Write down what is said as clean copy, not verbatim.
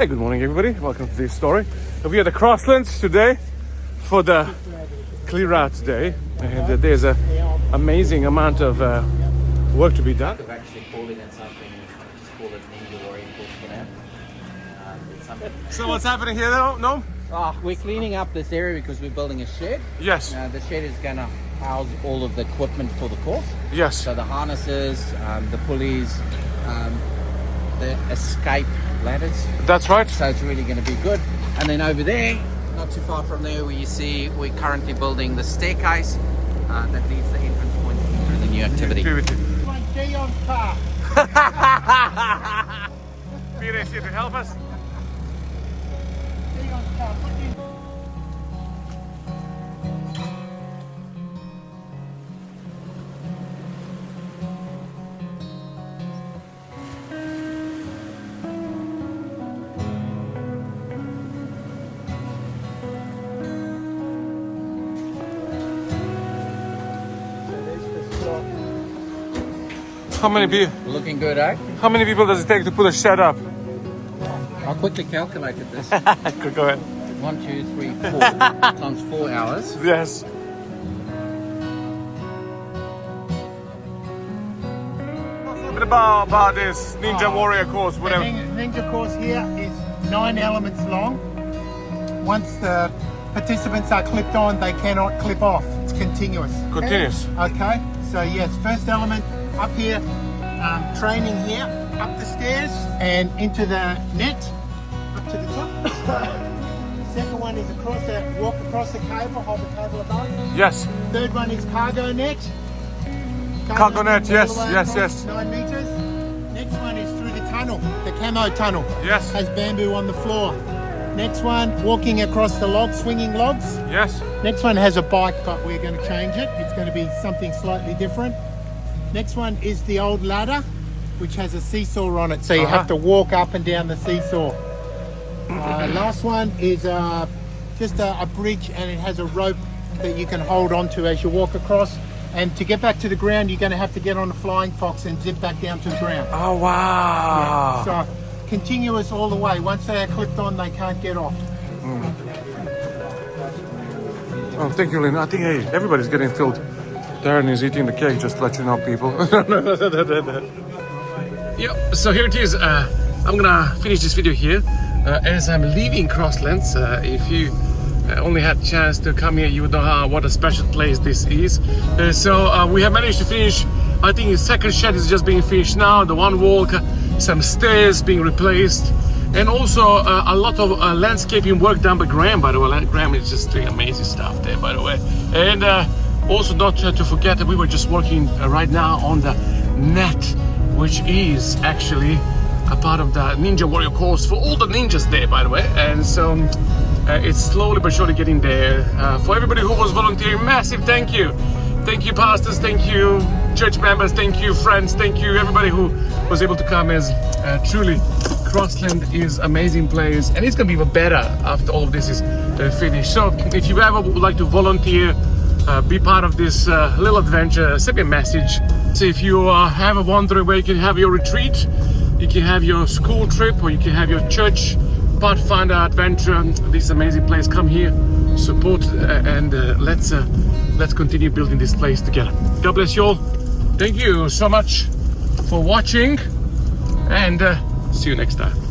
Hey, good morning everybody, welcome to this story. We are at the Crosslands today for the clear out day, and there's an amazing amount of work to be done. I've actually called it something, just call it Ninja Warrior course for now. It's something. So what's happening here though? No? We're cleaning up this area because we're building a shed. Yes. The shed is going to house all of the equipment for the course. Yes. So the harnesses, the pulleys, the escape ladders. That's right. So it's really going to be good. And then over there, not too far from there, where you see we're currently building the staircase that leads the entrance point through the new activity. Peter is here to help us. How many people? Looking good, eh? How many people does it take to put a shed up? I quickly calculated this. Go ahead. 1, 2, 3, 4 times 4 hours. Yes. What about this Ninja Warrior course? Whatever. The Ninja course here is 9 elements long. Once the participants are clipped on, they cannot clip off. It's continuous. Continuous. Okay. So yes, first element up here, training here, up the stairs and into the net, up to the top. Second one is walk across the cable, hold the cable above. Yes. Third one is cargo net. Cargo net, yes, all the way yes, across, yes. 9 meters. Next one is through the tunnel, the camo tunnel. Yes. Has bamboo on the floor. Next one, walking across the logs, swinging logs. Yes. Next one has a bike, but we're going to change it. It's going to be something slightly different. Next one is the old ladder, which has a seesaw on it, so you have to walk up and down the seesaw. Last one is just a bridge, and it has a rope that you can hold onto as you walk across. And to get back to the ground, you're going to have to get on a flying fox and zip back down to the ground. Oh wow. Yeah, so continuous all the way. Once they are clipped on, they can't get off. Oh, thank you, Lynn. I think, hey, everybody's getting filled. Darren is eating the cake, just to let you know, people. Yep, so here it is. I'm gonna finish this video here. As I'm leaving Crosslands, if you only had a chance to come here, you would know what a special place this is. So we have managed to finish, I think the second shed is just being finished now, the one walk, some stairs being replaced, and also a lot of landscaping work done by Graham, by the way. Graham is just doing amazing stuff there, by the way. And also not to forget that we were just working right now on the net, which is actually a part of the Ninja Warrior course for all the ninjas there, by the way. And so it's slowly but surely getting there. For everybody who was volunteering, massive thank you. Thank you, pastors, thank you, church members, thank you, friends, thank you, everybody who was able to come. As truly, Crossland is amazing place, and it's gonna be even better after all of this is finished. So if you ever would like to volunteer, be part of this little adventure, send me a message. So if you have a wondering where you can have your retreat, you can have your school trip, or you can have your church pathfinder adventure, this amazing place, come here, support, and let's continue building this place together. God bless you all. Thank you so much for watching, and see you next time.